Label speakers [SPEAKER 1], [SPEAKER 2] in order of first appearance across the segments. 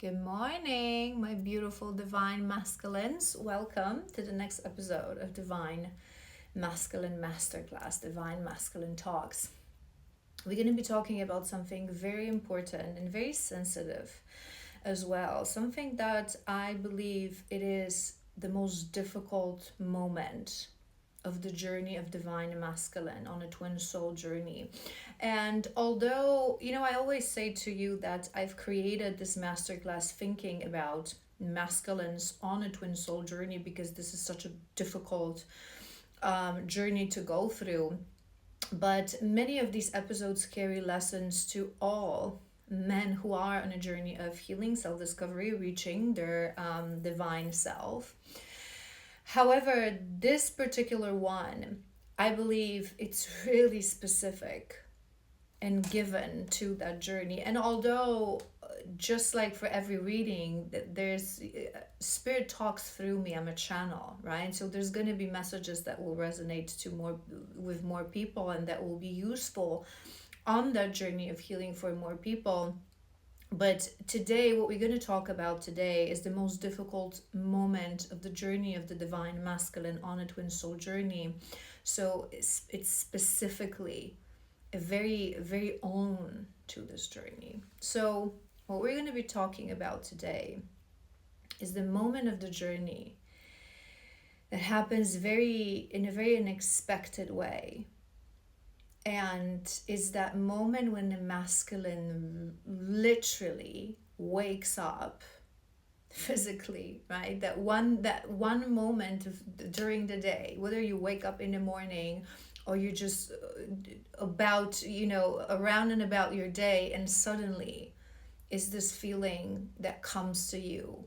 [SPEAKER 1] Good morning, my beautiful divine masculines. Welcome to the next episode of Divine Masculine Masterclass, Divine Masculine Talks. We're going to be talking about something very important and very sensitive as well. Something that I believe it is the most difficult moment of the journey of divine masculine on a twin soul journey. And although, I always say to you that I've created this masterclass thinking about masculines on a twin soul journey because this is such a difficult journey to go through. But many of these episodes carry lessons to all men who are on a journey of healing, self-discovery, reaching their divine self. However, this particular one, I believe it's really specific and given to that journey. And although, just like for every reading, there's spirit talks through me. I'm a channel, right? So there's going to be messages that will resonate with more people and that will be useful on that journey of healing for more people. But today, what we're going to talk about today is the most difficult moment of the journey of the divine masculine on a twin soul journey. So it's specifically a very, very own to this journey. So what we're going to be talking about today is the moment of the journey that happens in a very unexpected way. And is that moment when the masculine literally wakes up physically, right? That one moment during the day, whether you wake up in the morning or you're just about, around and about your day, and suddenly is this feeling that comes to you.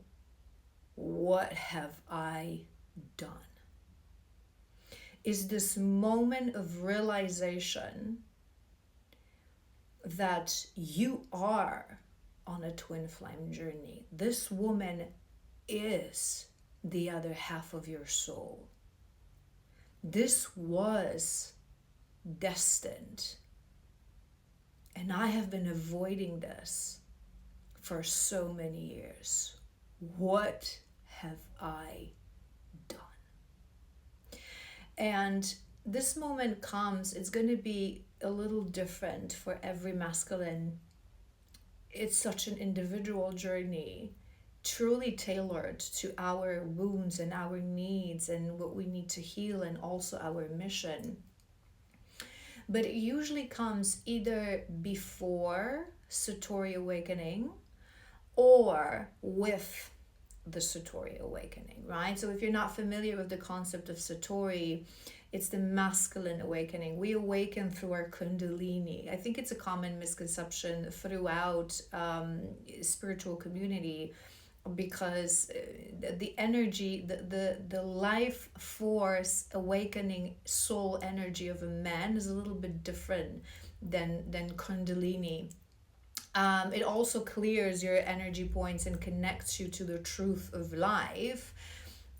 [SPEAKER 1] What have I done? Is this moment of realization that you are on a twin flame journey. This woman is the other half of your soul. This was destined. And I have been avoiding this for so many years. What have I done? And this moment comes, it's going to be a little different for every masculine. It's such an individual journey, truly tailored to our wounds and our needs and what we need to heal, and also our mission. But it usually comes either before Satori awakening or with the Satori awakening, right? So if you're not familiar with the concept of Satori, it's the masculine awakening. We awaken through our kundalini. I think it's a common misconception throughout spiritual community, because the energy, the life force awakening soul energy of a man is a little bit different than kundalini. It also clears your energy points and connects you to the truth of life,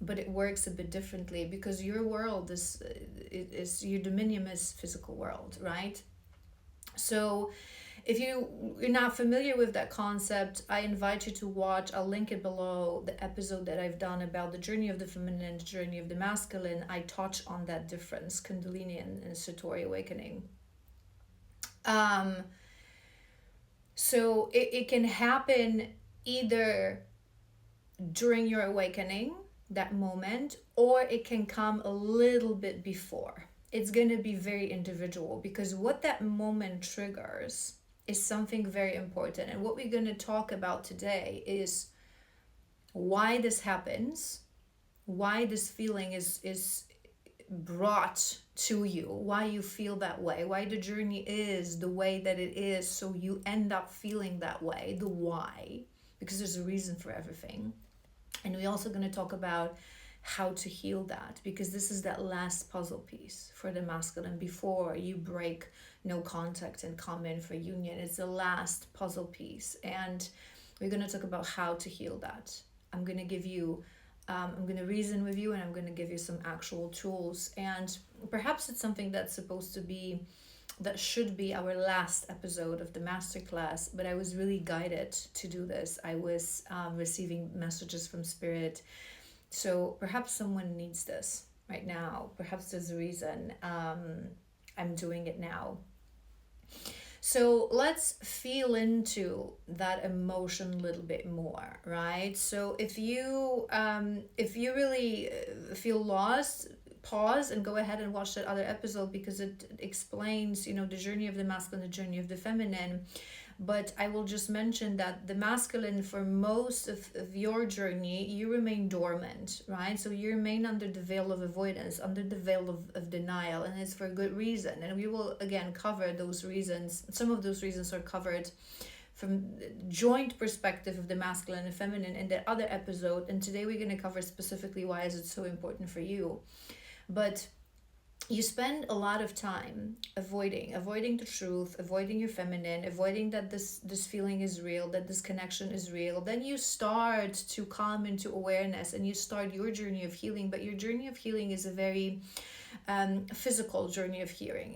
[SPEAKER 1] but it works a bit differently because your world is your dominion is physical world, right? So if you're not familiar with that concept, I invite you to watch, I'll link it below, the episode that I've done about the journey of the feminine and the journey of the masculine. I touch on that difference, Kundalini and Satori awakening. So it can happen either during your awakening, that moment, or it can come a little bit before. It's going to be very individual, because what that moment triggers is something very important. And what we're going to talk about today is why this happens, why this feeling is brought to you, why you feel that way, why the journey is the way that it is, so you end up feeling that way, the why, because there's a reason for everything. And we're also going to talk about how to heal that, because this is that last puzzle piece for the masculine before you break no contact and come in for union. It's the last puzzle piece, and we're going to talk about how to heal that. I'm going to give you I'm going to reason with you, and I'm going to give you some actual tools. And perhaps it's something that's supposed to be that should be our last episode of the masterclass, but I was really guided to do this. I was receiving messages from spirit. So perhaps someone needs this right now. Perhaps there's a reason I'm doing it now. So let's feel into that emotion a little bit more, right? So if you really feel lost, pause and go ahead and watch that other episode, because it explains, the journey of the masculine, the journey of the feminine. But I will just mention that the masculine, for most of your journey, you remain dormant, right? So you remain under the veil of avoidance, under the veil of denial, and it's for good reason. And we will again cover those reasons. Some of those reasons are covered from joint perspective of the masculine and feminine in that other episode. And today we're going to cover specifically why is it so important for you. But you spend a lot of time avoiding the truth, avoiding your feminine, avoiding that this feeling is real, that this connection is real. Then you start to come into awareness and you start your journey of healing. But your journey of healing is a very physical journey of healing.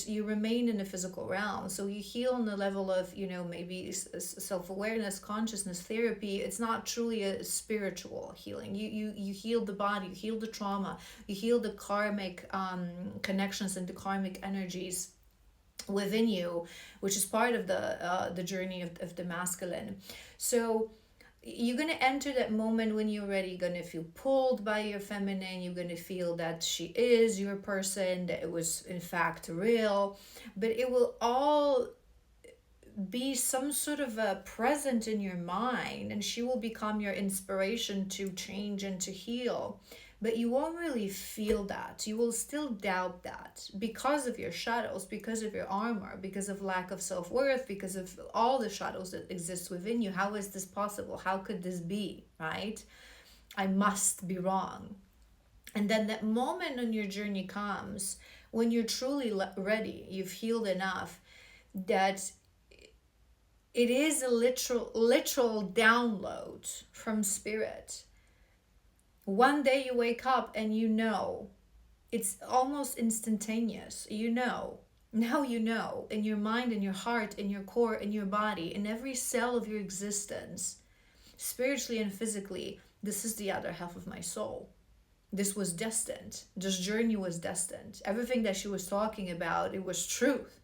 [SPEAKER 1] You remain in the physical realm, so you heal on the level of maybe self-awareness, consciousness, therapy. It's not truly a spiritual healing. You heal the body, you heal the trauma, you heal the karmic connections and the karmic energies within you, which is part of the journey of the masculine. So you're going to enter that moment when you're already going to feel pulled by your feminine. You're going to feel that she is your person, that it was in fact real, but it will all be some sort of a present in your mind, and she will become your inspiration to change and to heal. But you won't really feel that. You will still doubt that because of your shadows, because of your armor, because of lack of self-worth, because of all the shadows that exist within you. How is this possible? How could this be, right? I must be wrong. And then that moment on your journey comes when you're truly ready. You've healed enough that it is a literal download from spirit. One day you wake up and it's almost instantaneous. Now in your mind, in your heart, in your core, in your body, in every cell of your existence, spiritually and physically, this is the other half of my soul. This was destined. This journey was destined. Everything that she was talking about, it was truth.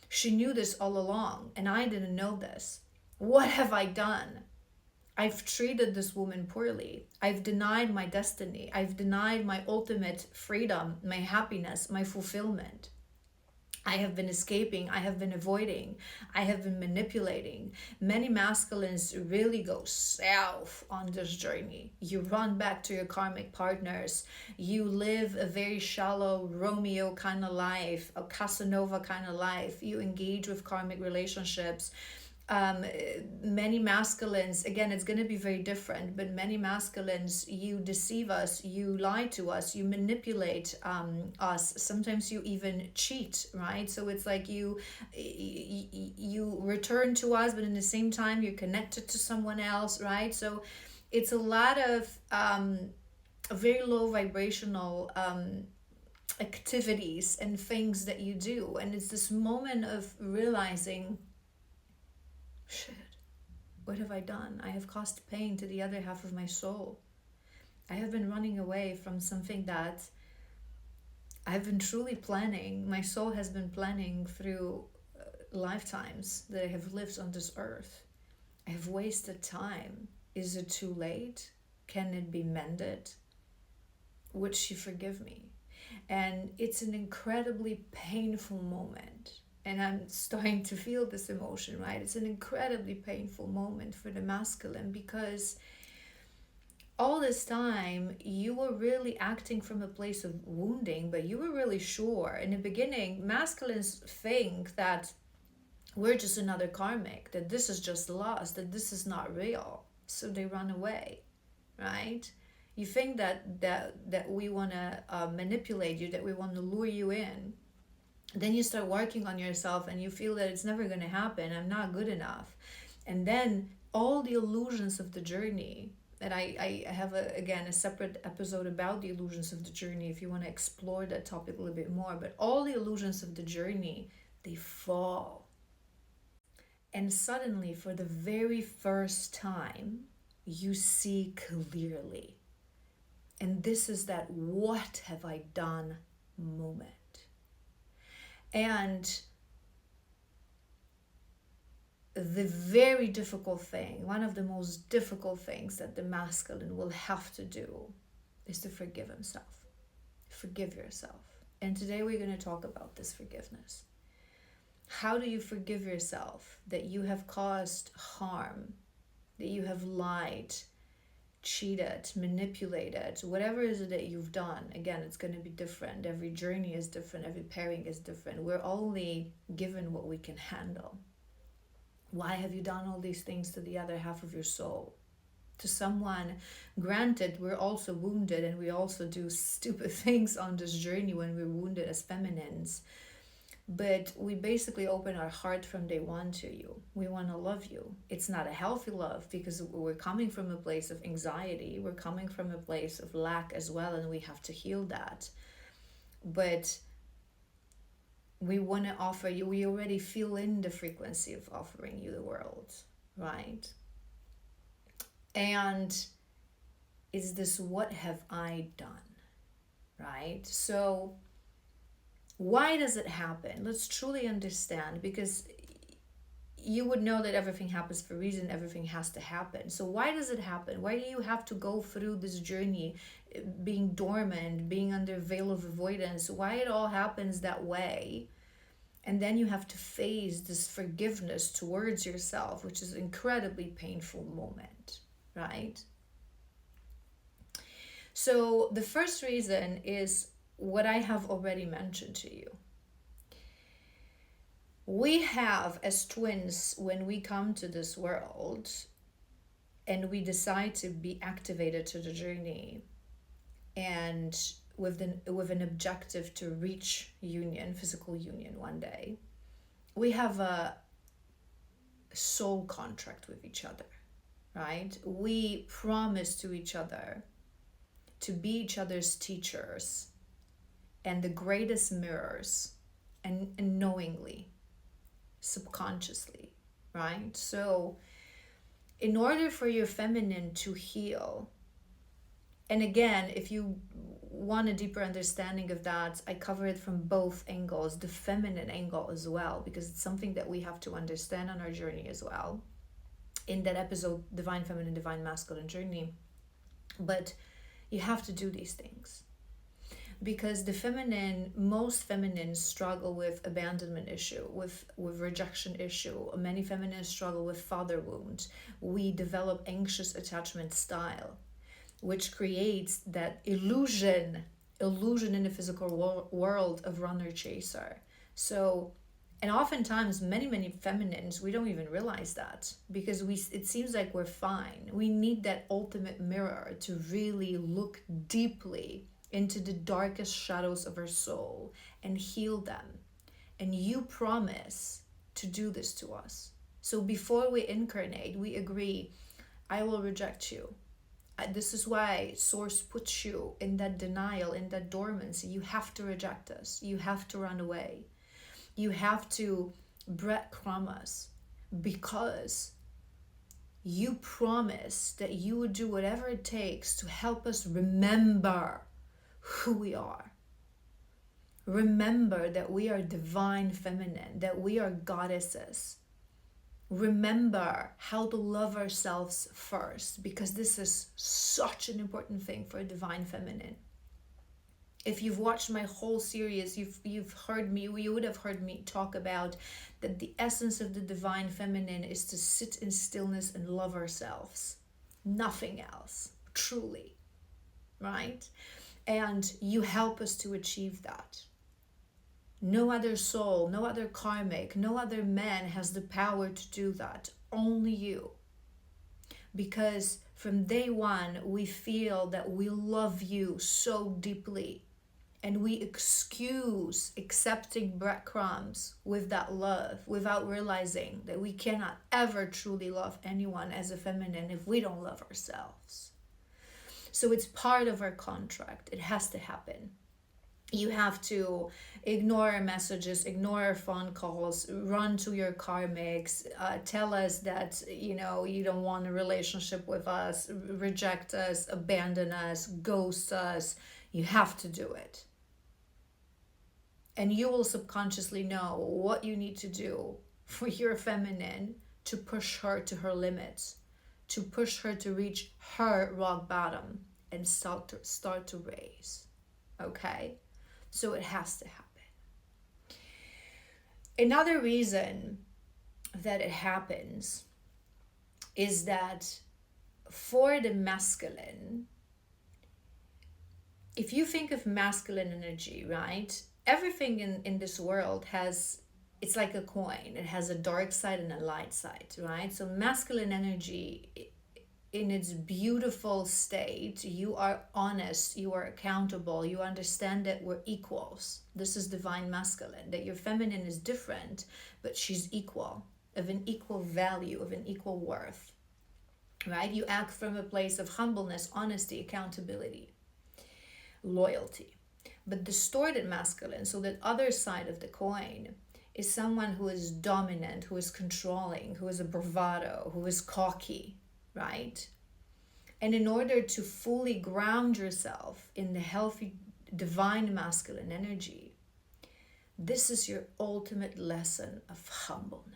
[SPEAKER 1] She knew this all along, and I didn't know this. What have I done? I've treated this woman poorly. I've denied my destiny. I've denied my ultimate freedom, my happiness, my fulfillment. I have been escaping. I have been avoiding. I have been manipulating. Many masculines really go south on this journey. You run back to your karmic partners. You live a very shallow Romeo kind of life, a Casanova kind of life. You engage with karmic relationships. Many masculines, again, it's going to be very different, but many masculines, you deceive us, you lie to us, you manipulate us. Sometimes you even cheat, right? So it's like you return to us, but in the same time you're connected to someone else, right? So it's a lot of very low vibrational activities and things that you do, and it's this moment of realizing, shit, what have I done? I have caused pain to the other half of my soul. I have been running away from something that I've been truly planning. My soul has been planning through lifetimes that I have lived on this earth. I have wasted time. Is it too late? Can it be mended? Would she forgive me? And it's an incredibly painful moment. And I'm starting to feel this emotion, right? It's an incredibly painful moment for the masculine, because all this time you were really acting from a place of wounding, but you were really sure. In the beginning, masculines think that we're just another karmic, that this is just lost, that this is not real. So they run away, right? You think that we want to manipulate you, that we want to lure you in. Then you start working on yourself and you feel that it's never going to happen. I'm not good enough. And then all the illusions of the journey And I have again a separate episode about the illusions of the journey if you want to explore that topic a little bit more. But all the illusions of the journey, they fall. And suddenly, for the very first time, you see clearly. And this is that what have I done moment. And the very difficult thing, one of the most difficult things that the masculine will have to do is to forgive himself. Forgive yourself. And today we're going to talk about this forgiveness. How do you forgive yourself that you have caused harm, that you have lied, cheated, manipulated, whatever it is that you've done? Again, it's going to be different. Every journey is different. Every pairing is different. We're only given what we can handle. Why have you done all these things to the other half of your soul? To someone, granted, we're also wounded and we also do stupid things on this journey when we're wounded as feminines. But we basically open our heart from day one to you. We want to love you. It's not a healthy love because we're coming from a place of anxiety. We're coming from a place of lack as well, and we have to heal that. But we want to offer you, we already feel in the frequency of offering you the world, right? And is this what have I done, right? So why does it happen? Let's truly understand, because you would know that everything happens for a reason, everything has to happen. So why does it happen? Why do you have to go through this journey being dormant, being under veil of avoidance? Why it all happens that way? And then you have to face this forgiveness towards yourself, which is an incredibly painful moment, right? So the first reason is what I have already mentioned to you. We have, as twins, when we come to this world and we decide to be activated to the journey and with an objective to reach union, physical union one day, we have a soul contract with each other, right? We promise to each other to be each other's teachers and the greatest mirrors, and knowingly, subconsciously, right? So in order for your feminine to heal, and again, if you want a deeper understanding of that, I cover it from both angles, the feminine angle as well, because it's something that we have to understand on our journey as well. In that episode, Divine Feminine, Divine Masculine Journey. But you have to do these things. Because the feminine, most feminines struggle with abandonment issue, with rejection issue. Many feminines struggle with father wound. We develop anxious attachment style, which creates that illusion in the physical world of runner chaser. So, and oftentimes many feminines, we don't even realize that, because it seems like we're fine. We need that ultimate mirror to really look deeply into the darkest shadows of our soul and heal them. And you promise to do this to us. So before we incarnate, we agree, I will reject you. This is why Source puts you in that denial, in that dormancy. You have to reject us. You have to run away. You have to breadcrumb us, because you promise that you would do whatever it takes to help us remember who we are. Remember that we are divine feminine, that we are goddesses. Remember how to love ourselves first, because this is such an important thing for a divine feminine. If you've watched my whole series, you've heard me, you would have heard me talk about that the essence of the divine feminine is to sit in stillness and love ourselves. Nothing else, truly, right? And you help us to achieve that. No other soul, no other karmic, no other man has the power to do that. Only you. Because from day one, we feel that we love you so deeply. And we excuse accepting breadcrumbs with that love without realizing that we cannot ever truly love anyone as a feminine if we don't love ourselves. So it's part of our contract. It has to happen. You have to ignore our messages, ignore our phone calls, run to your karmics, tell us that, you don't want a relationship with us, reject us, abandon us, ghost us. You have to do it. And you will subconsciously know what you need to do for your feminine to push her to her limits, to push her to reach her rock bottom and start to raise. Okay? So it has to happen. Another reason that it happens is that for the masculine, if you think of masculine energy, right? Everything in this world it's like a coin. It has a dark side and a light side, right? So masculine energy, in its beautiful state, you are honest, you are accountable, you understand that we're equals. This is divine masculine, that your feminine is different, but she's equal, of an equal value, of an equal worth, right? You act from a place of humbleness, honesty, accountability, loyalty. But distorted masculine, so that other side of the coin, is someone who is dominant, who is controlling, who is a bravado, who is cocky, right? And in order to fully ground yourself in the healthy divine masculine energy, this is your ultimate lesson of humbleness.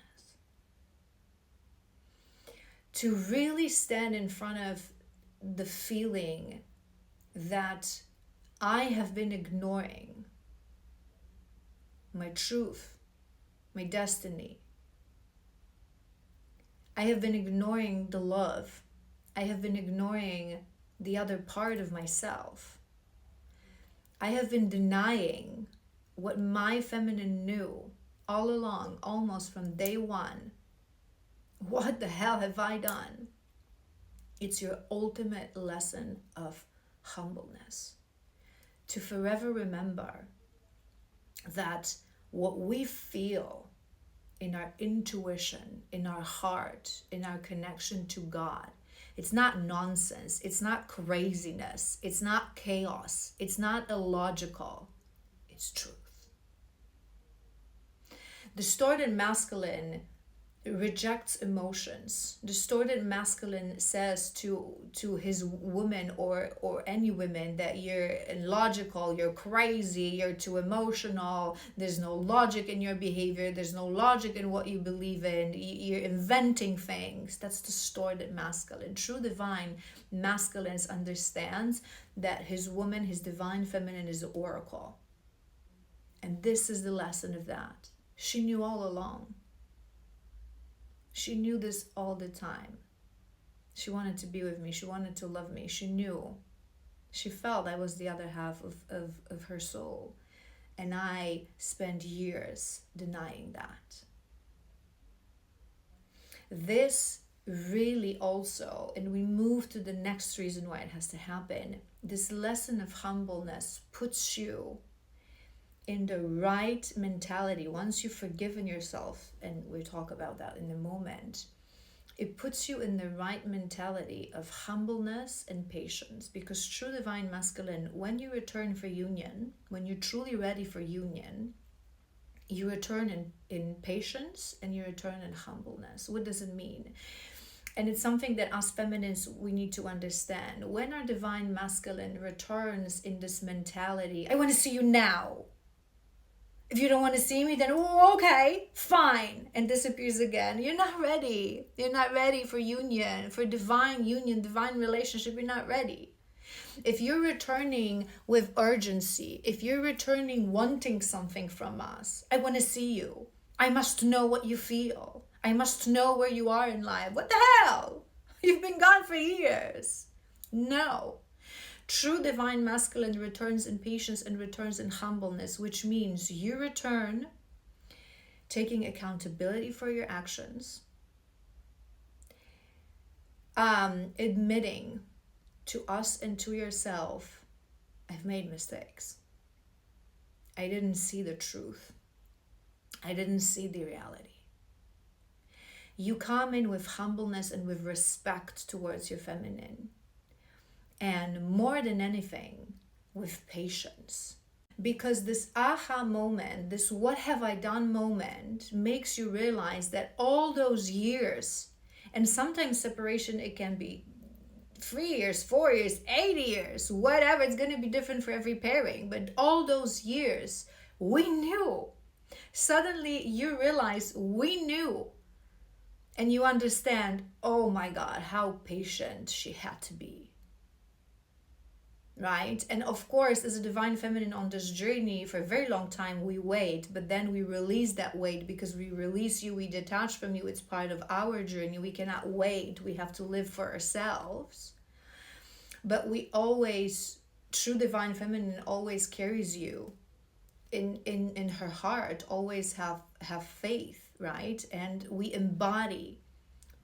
[SPEAKER 1] To really stand in front of the feeling that I have been ignoring my truth, my destiny. I have been ignoring the love. I have been ignoring the other part of myself. I have been denying what my feminine knew all along, almost from day one. What the hell have I done? It's your ultimate lesson of humbleness. To forever remember that what we feel in our intuition, in our heart, in our connection to God, it's not nonsense, it's not craziness, it's not chaos, it's not illogical, it's truth. Distorted masculine rejects emotions. Distorted masculine says to his woman or any women that you're illogical, you're crazy, you're too emotional, there's no logic in your behavior, there's no logic in what you believe in, you're inventing things. That's distorted masculine. True divine masculine understands that his woman, his divine feminine, is the oracle. And this is the lesson of that. She knew all along. She knew this all the time. She wanted to be with me. She wanted to love me. She knew. She felt I was the other half of her soul. And I spent years denying that. This really also, and we move to the next reason why it has to happen, this lesson of humbleness puts you in the right mentality. Once you've forgiven yourself, and we'll talk about that in a moment, it puts you in the right mentality of humbleness and patience. Because true divine masculine, when you return for union, when you're truly ready for union, you return in patience and you return in humbleness. What does it mean? And it's something that us feminines, we need to understand. When our divine masculine returns in this mentality, I want to see you now. If you don't want to see me, then okay, fine, and disappears again. You're not ready. You're not ready for union, for divine union, divine relationship. You're not ready. If you're returning with urgency, if you're returning wanting something from us, I want to see you. I must know what you feel. I must know where you are in life. What the hell? You've been gone for years. No. True divine masculine returns in patience and returns in humbleness, which means you return taking accountability for your actions, admitting to us and to yourself, I've made mistakes. I didn't see the truth. I didn't see the reality. You come in with humbleness and with respect towards your feminine. and more than anything, with patience. Because this aha moment, this what have I done moment, makes you realize that all those years, and sometimes separation, it can be 3 years, 4 years, 8 years, whatever, it's going to be different for every pairing, but all those years, we knew. Suddenly you realize we knew, and you understand, oh my God, how patient she had to be. Right? And of course, as a divine feminine on this journey, for a very long time we wait, but then we release that weight, because we release you, we detach from you, it's part of our journey. We cannot wait, we have to live for ourselves. But we always, true divine feminine always carries you in her heart, always have faith, right? And we embody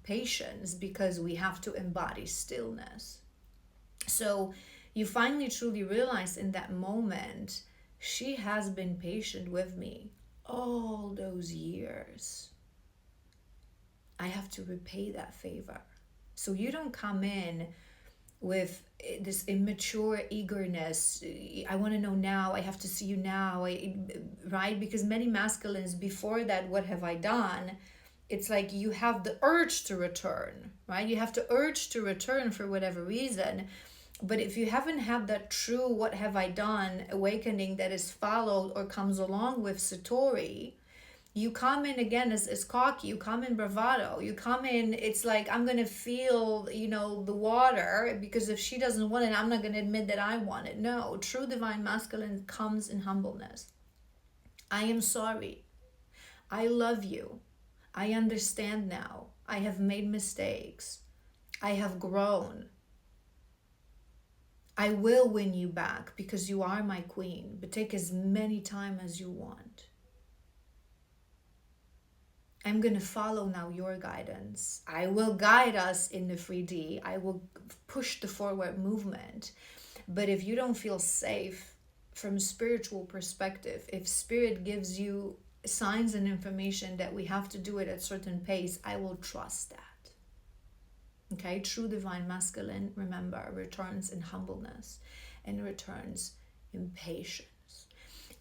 [SPEAKER 1] patience because we have to embody stillness. So you finally truly realize in that moment, she has been patient with me all those years. I have to repay that favor. So you don't come in with this immature eagerness. I want to know now, I have to see you now, right? Because many masculines before that, what have I done? It's like you have the urge to return, right? You have the urge to return for whatever reason. But if you haven't had that true what have I done awakening that is followed or comes along with Satori, you come in again as cocky, you come in bravado, you come in, it's like, I'm going to feel, the water, because if she doesn't want it, I'm not going to admit that I want it. No, true divine masculine comes in humbleness. I am sorry. I love you. I understand now. I have made mistakes. I have grown. I will win you back because you are my queen, but take as many time as you want. I'm going to follow now your guidance. I will guide us in the 3D. I will push the forward movement. But if you don't feel safe from a spiritual perspective, if spirit gives you signs and information that we have to do it at a certain pace, I will trust that. Okay, true divine masculine, remember, returns in humbleness and returns in patience.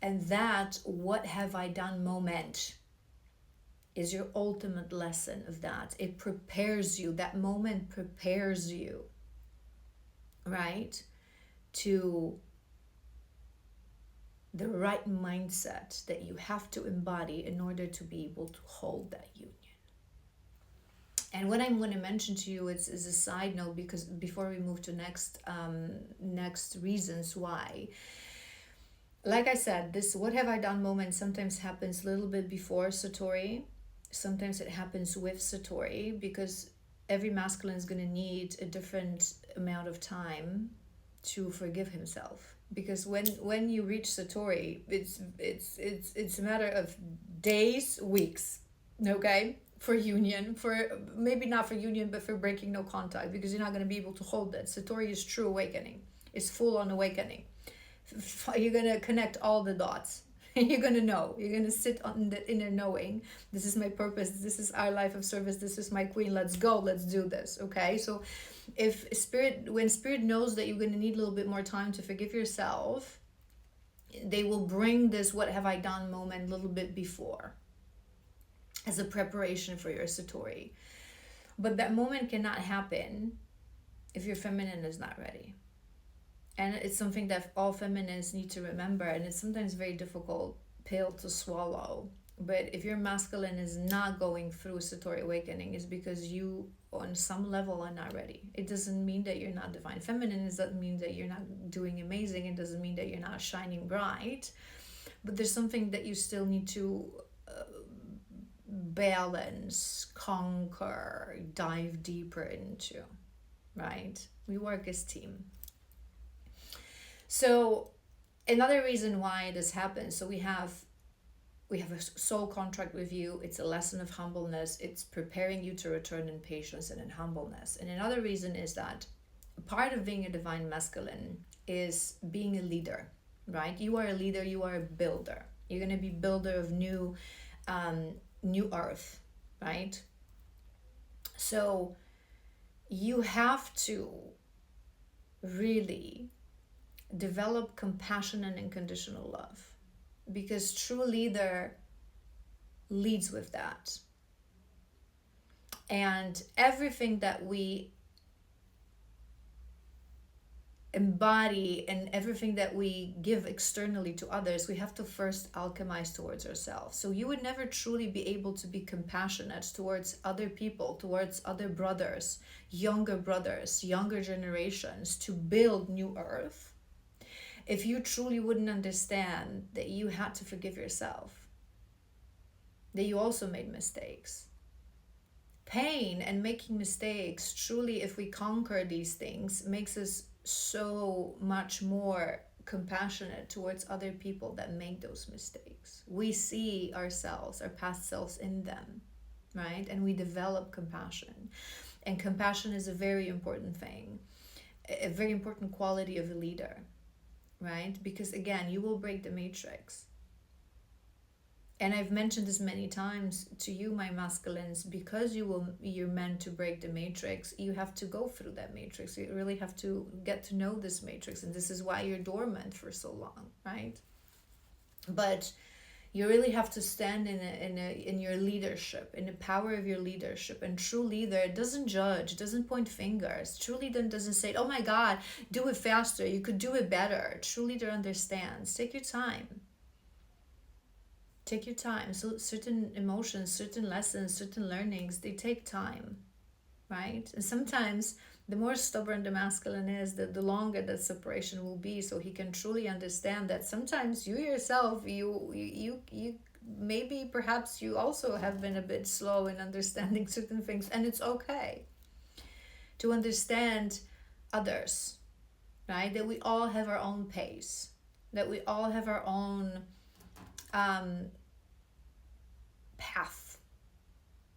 [SPEAKER 1] And that what have I done moment is your ultimate lesson of that. It prepares you, that moment prepares you, right, to the right mindset that you have to embody in order to be able to hold that union. And what I'm going to mention to you is a side note, because before we move to next reasons why. Like I said, this what have I done moment sometimes happens a little bit before Satori. Sometimes it happens with Satori, because every masculine is going to need a different amount of time to forgive himself. Because when you reach Satori, it's a matter of days, weeks, okay? For union, for maybe not for union, but for breaking no contact, because you're not going to be able to hold that. Satori is true awakening, is full on awakening. You're going to connect all the dots. You're going to know. You're going to sit on the inner knowing. This is my purpose. This is our life of service. This is my queen. Let's go. Let's do this. Okay. So when spirit knows that you're going to need a little bit more time to forgive yourself, they will bring this what have I done moment a little bit before, as a preparation for your Satori. But that moment cannot happen if your feminine is not ready. And it's something that all feminines need to remember, and it's sometimes very difficult pill to swallow. But if your masculine is not going through Satori awakening, it's because you on some level are not ready. It doesn't mean that you're not divine feminine. It doesn't mean that you're not doing amazing. It doesn't mean that you're not shining bright. But there's something that you still need to balance, conquer, dive deeper into, right? We work as team. So another reason why this happens, so we have a soul contract with you. It's a lesson of humbleness. It's preparing you to return in patience and in humbleness. And another reason is that part of being a divine masculine is being a leader, right? You are a leader. You are a builder. You're going to be builder of new earth, right? So you have to really develop compassion and unconditional love, because true leader leads with that. And everything that we embody and everything that we give externally to others, we have to first alchemize towards ourselves. So you would never truly be able to be compassionate towards other people, towards other brothers, younger generations, to build new earth, if you truly wouldn't understand that you had to forgive yourself, that you also made mistakes. Pain and making mistakes, truly, if we conquer these things, makes us so much more compassionate towards other people that make those mistakes. We see ourselves, our past selves in them, right? And we develop compassion. And compassion is a very important thing, a very important quality of a leader, right? Because again, you will break the matrix. And I've mentioned this many times to you, my masculines, because you're meant to break the matrix, you have to go through that matrix. You really have to get to know this matrix, and this is why you're dormant for so long, right? But you really have to stand in your leadership, in the power of your leadership. And true leader doesn't judge, doesn't point fingers. True leader doesn't say, oh my God, do it faster, you could do it better. True leader understands. Take your time. Take your time. So certain emotions, certain lessons, certain learnings, they take time, right? And sometimes the more stubborn the masculine is, the longer that separation will be. So he can truly understand that sometimes you yourself, you maybe perhaps you also have been a bit slow in understanding certain things, and it's okay to understand others, right? That we all have our own pace, that we all have our own path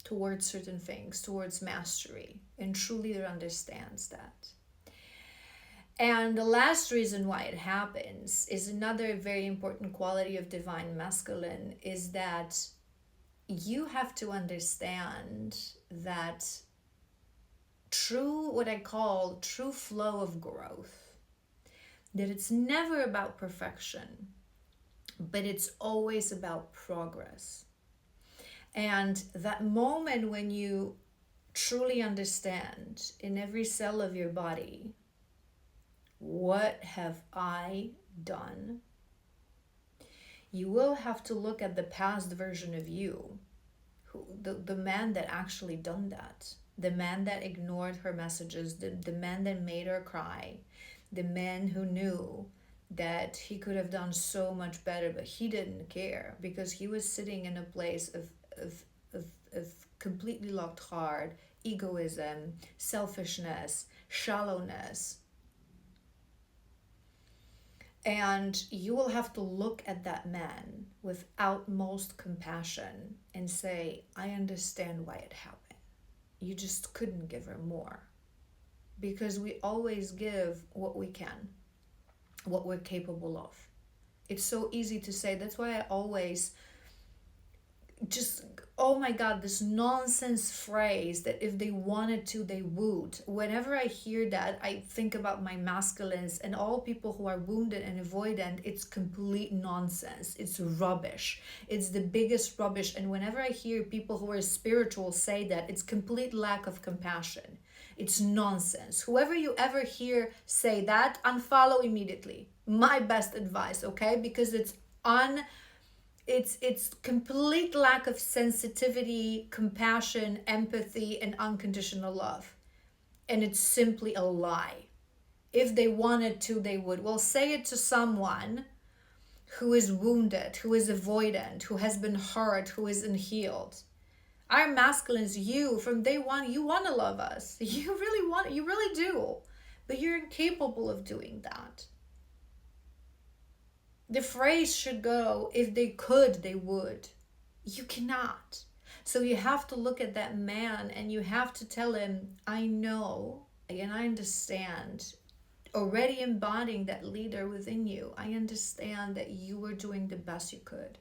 [SPEAKER 1] towards certain things, towards mastery, and true leader understands that. And the last reason why it happens is another very important quality of divine masculine, is that you have to understand that what I call true flow of growth, that it's never about perfection, but it's always about progress. And that moment when you truly understand in every cell of your body, what have I done? You will have to look at the past version of you, the man that actually done that, the man that ignored her messages, the man that made her cry, the man who knew that he could have done so much better, but he didn't care because he was sitting in a place of completely locked heart, egoism, selfishness, shallowness. And you will have to look at that man with utmost compassion and say, I understand why it happened. You just couldn't give her more. Because we always give what we can, what we're capable of. It's so easy to say. That's why I always just, oh my God, this nonsense phrase that if they wanted to, they would. Whenever I hear that, I think about my masculines and all people who are wounded and avoidant. It's complete nonsense. It's rubbish. It's the biggest rubbish. And whenever I hear people who are spiritual say that, it's complete lack of compassion. It's nonsense. Whoever you ever hear say that, unfollow immediately. My best advice, okay? Because it's complete lack of sensitivity, compassion, empathy, and unconditional love. And it's simply a lie. If they wanted to, they would. Well, say it to someone who is wounded, who is avoidant, who has been hurt, who is unhealed. Our masculines, you, from day one, you want to love us. You really do. But you're incapable of doing that. The phrase should go, if they could, they would. You cannot. So you have to look at that man and you have to tell him, I know and I understand, already embodying that leader within you, I understand that you were doing the best you could.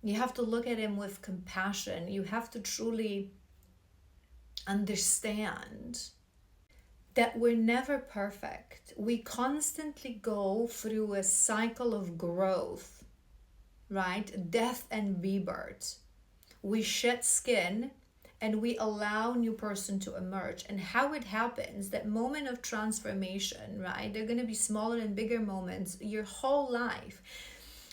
[SPEAKER 1] You have to look at him with compassion. You have to truly understand that we're never perfect. We constantly go through a cycle of growth, right? Death and rebirth. We shed skin and we allow new person to emerge. And how it happens, that moment of transformation, right? They're going to be smaller and bigger moments your whole life.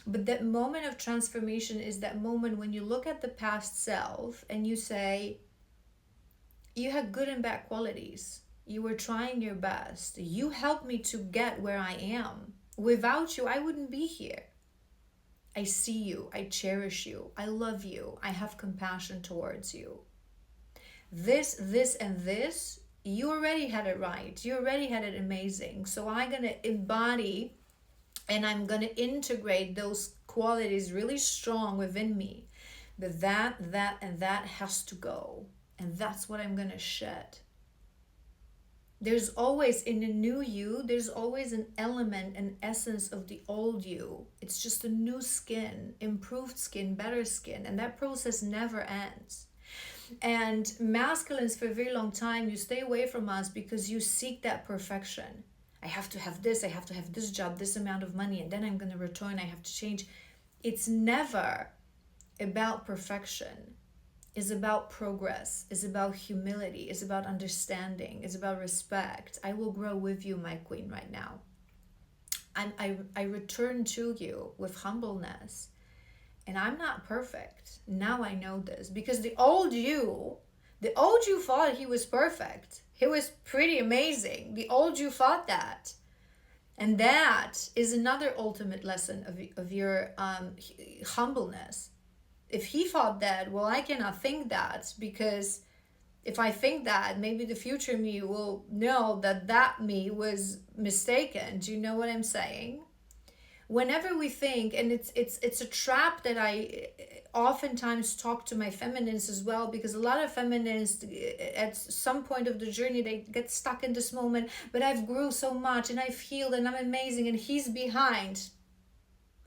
[SPEAKER 1] But that moment of transformation is that moment when you look at the past self and you say, you had good and bad qualities. You were trying your best. You helped me to get where I am. Without you, I wouldn't be here. I see you. I cherish you. I love you. I have compassion towards you. This, and this, you already had it right. You already had it amazing. So I'm going to embody and I'm going to integrate those qualities really strong within me. But that, and that has to go. And that's what I'm going to shed. There's always, in a new you, there's always an element, an essence of the old you. It's just a new skin, improved skin, better skin. And that process never ends. And masculines, for a very long time, you stay away from us because you seek that perfection. I have to have this, I have to have this job, this amount of money, and then I'm going to return, I have to change. It's never about perfection. It's about progress. It's about humility. It's about understanding. It's about respect. I will grow with you, my queen, right now. I return to you with humbleness. And I'm not perfect. Now I know this. Because the old you thought he was perfect. He was pretty amazing. The old you thought that. And that is another ultimate lesson of your humbleness. If he thought that, well, I cannot think that, because if I think that, maybe the future me will know that me was mistaken. Do you know what I'm saying? Whenever we think, and it's a trap that I oftentimes talk to my feminines as well, because a lot of feminines at some point of the journey, they get stuck in this moment, but I've grew so much and I've healed and I'm amazing and he's behind.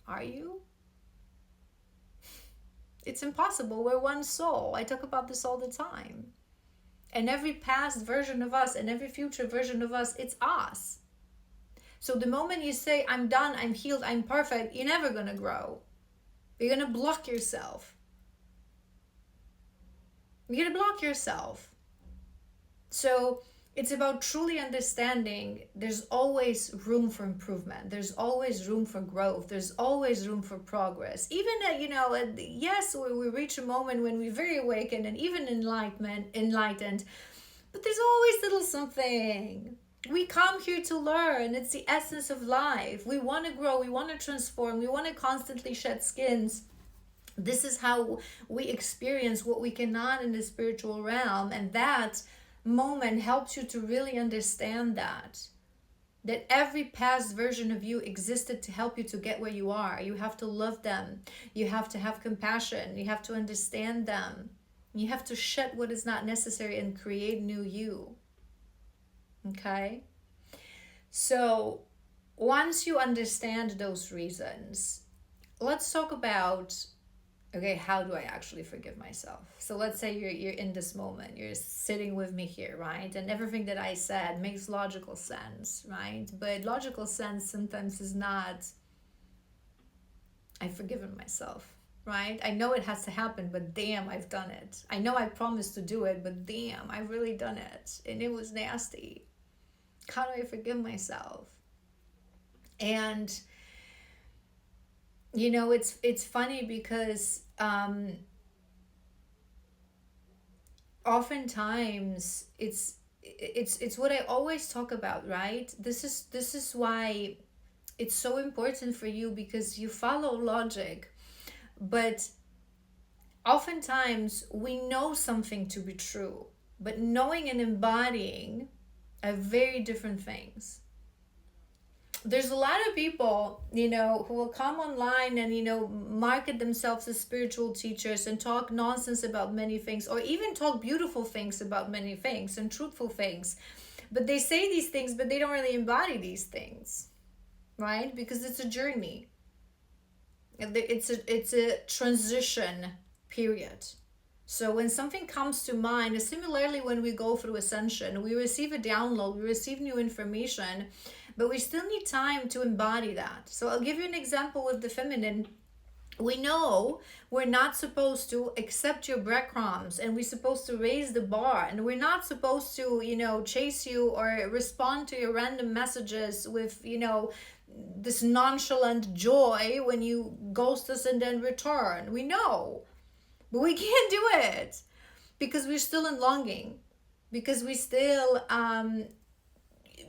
[SPEAKER 1] Are you? It's impossible. We're one soul. I talk about this all the time. And every past version of us and every future version of us, it's us. So the moment you say, I'm done, I'm healed, I'm perfect, you're never going to grow. You're going to block yourself. You're going to block yourself. So it's about truly understanding there's always room for improvement. There's always room for growth. There's always room for progress. Even, yes, we reach a moment when we're very awakened and even enlightened, but there's always little something. We come here to learn. It's the essence of life. We want to grow. We want to transform. We want to constantly shed skins. This is how we experience what we cannot in the spiritual realm. And that moment helps you to really understand that every past version of you existed to help you to get where you are. You have to love them. You have to have compassion. You have to understand them. You have to shed what is not necessary and create new you. Okay? So once you understand those reasons, let's talk about, okay, how do I actually forgive myself? So let's say you're in this moment, you're sitting with me here, right? And everything that I said makes logical sense, right? But logical sense sometimes is not, I've forgiven myself, right? I know it has to happen, but damn, I've done it. I know I promised to do it, but damn, I've really done it. And it was nasty. How do I forgive myself? And it's funny because oftentimes it's what I always talk about, right? This is why it's so important for you, because you follow logic, but oftentimes we know something to be true, but knowing and embodying are very different things. There's a lot of people, who will come online and, market themselves as spiritual teachers and talk nonsense about many things, or even talk beautiful things about many things and truthful things. But they say these things, but they don't really embody these things, right? Because it's a journey. It's a transition period. So when something comes to mind, similarly when we go through ascension, we receive a download, we receive new information, but we still need time to embody that. So I'll give you an example with the feminine. We know we're not supposed to accept your breadcrumbs, and we're supposed to raise the bar, and we're not supposed to, chase you or respond to your random messages with, this nonchalant joy when you ghost us and then return. We know, but we can't do it because we're still in longing, because we're still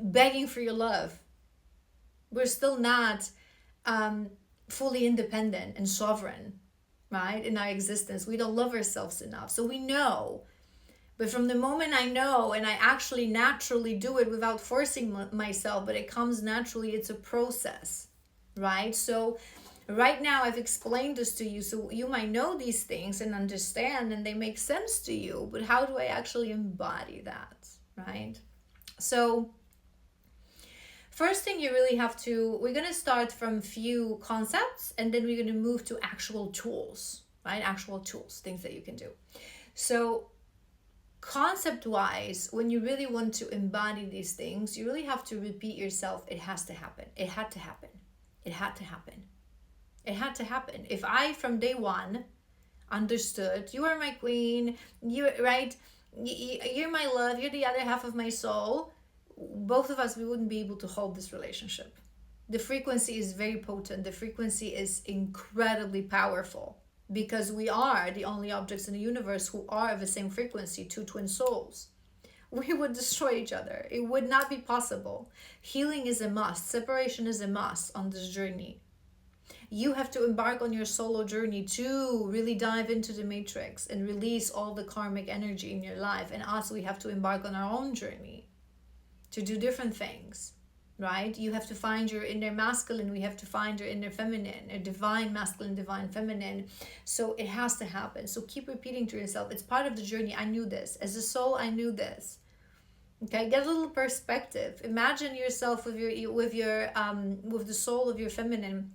[SPEAKER 1] begging for your love. We're still not fully independent and sovereign, right? In our existence, we don't love ourselves enough. So we know, but from the moment I know, and I actually naturally do it without forcing myself, but it comes naturally, it's a process, right? So right now I've explained this to you, so you might know these things and understand, and they make sense to you, but how do I actually embody that, right? So first thing you really have to, we're going to start from few concepts, and then we're going to move to actual tools, right? Actual tools, things that you can do. So concept wise, when you really want to embody these things, you really have to repeat yourself. It has to happen. It had to happen. It had to happen. It had to happen. If I from day one understood, you are my queen, you're right, you're my love, you're the other half of my soul, both of us, we wouldn't be able to hold this relationship. The frequency is very potent. The frequency is incredibly powerful, because we are the only objects in the universe who are of the same frequency, two twin souls. We would destroy each other. It would not be possible. Healing is a must. Separation is a must on this journey. You have to embark on your solo journey to really dive into the matrix and release all the karmic energy in your life. And us, we have to embark on our own journey to do different things, right? You have to find your inner masculine. We have to find your inner feminine, a divine masculine, divine feminine. So it has to happen. So keep repeating to yourself. It's part of the journey. I knew this. As a soul, I knew this. Okay, get a little perspective. Imagine yourself with the soul of your feminine,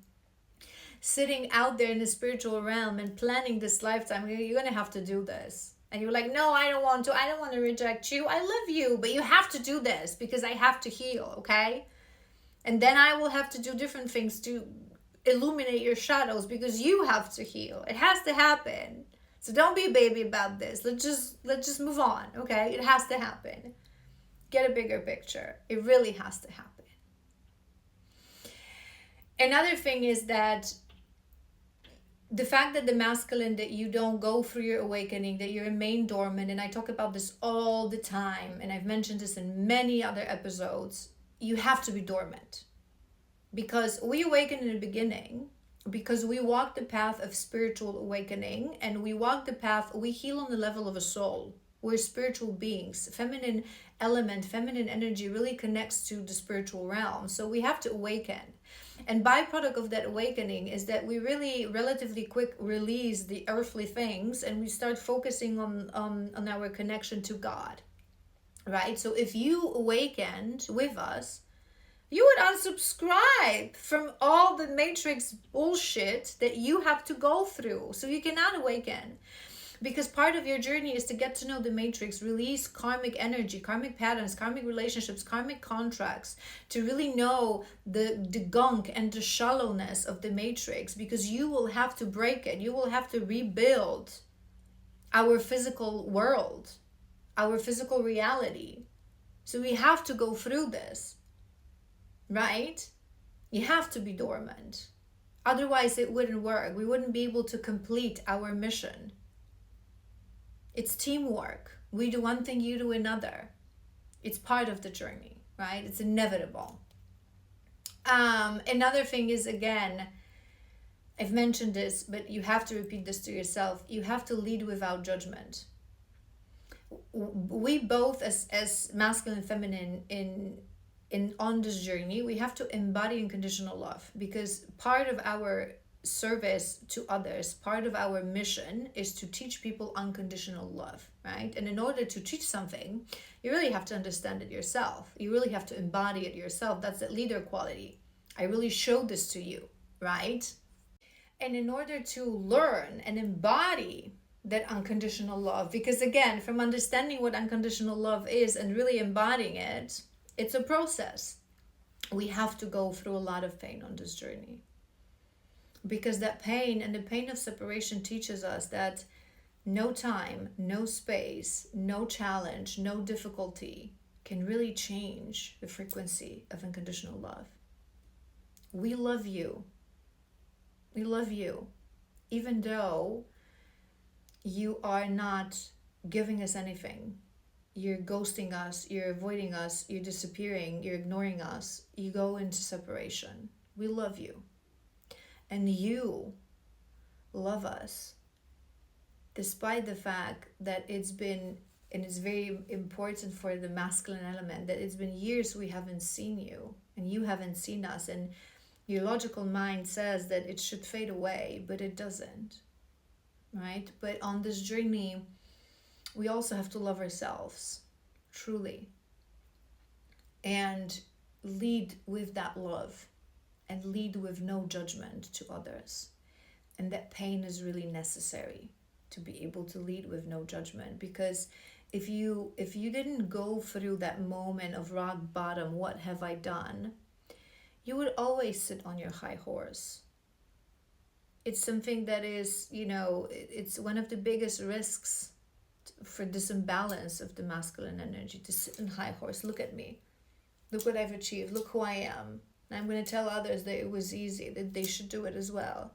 [SPEAKER 1] sitting out there in the spiritual realm and planning this lifetime. You're gonna have to do this. And you're like, no, I don't want to reject you. I love you, but you have to do this because I have to heal, okay? And then I will have to do different things to illuminate your shadows because you have to heal. It has to happen. So don't be a baby about this. Let's just move on, okay? It has to happen. Get a bigger picture. It really has to happen. Another thing is that the fact that the masculine, that you don't go through your awakening, that you remain dormant, and I talk about this all the time, and I've mentioned this in many other episodes, you have to be dormant. Because we awaken in the beginning, because we walk the path of spiritual awakening, and we walk the path, we heal on the level of a soul. We're spiritual beings. Feminine element, feminine energy really connects to the spiritual realm. So we have to awaken. And byproduct of that awakening is that we really relatively quick release the earthly things, and we start focusing on our connection to God, right? So if you awakened with us, you would unsubscribe from all the matrix bullshit that you have to go through. So you cannot awaken. Because part of your journey is to get to know the matrix, release karmic energy, karmic patterns, karmic relationships, karmic contracts, to really know the gunk and the shallowness of the matrix, because you will have to break it. You will have to rebuild our physical world, our physical reality. So we have to go through this, right? You have to be dormant. Otherwise, it wouldn't work. We wouldn't be able to complete our mission. It's teamwork. We do one thing, you do another. It's part of the journey, right? It's inevitable. Another thing is, again, I've mentioned this, but you have to repeat this to yourself. You have to lead without judgment. We both, as masculine and feminine, in on this journey, we have to embody unconditional love, because part of our service to others, part of our mission is to teach people unconditional love, right? And in order to teach something, you really have to understand it yourself. You really have to embody it yourself. That's the leader quality. I really showed this to you, right? And in order to learn and embody that unconditional love. Because again, from understanding what unconditional love is and really embodying it, it's a process. We have to go through a lot of pain on this journey. Because that pain and the pain of separation teaches us that no time, no space, no challenge, no difficulty can really change the frequency of unconditional love. We love you. We love you. Even though you are not giving us anything. You're ghosting us, you're avoiding us, you're disappearing, you're ignoring us. You go into separation. We love you. And you love us. Despite the fact that it's been, and it's very important for the masculine element, that it's been years we haven't seen you and you haven't seen us, and your logical mind says that it should fade away, but it doesn't, right? But on this journey, we also have to love ourselves, truly, and lead with that love and lead with no judgment to others. And that pain is really necessary to be able to lead with no judgment, because if you didn't go through that moment of rock bottom, what have I done, you would always sit on your high horse. It's something that is, it's one of the biggest risks for this imbalance of the masculine energy, to sit on high horse. Look at me. Look what I've achieved. Look who I am. And I'm going to tell others that it was easy, that they should do it as well.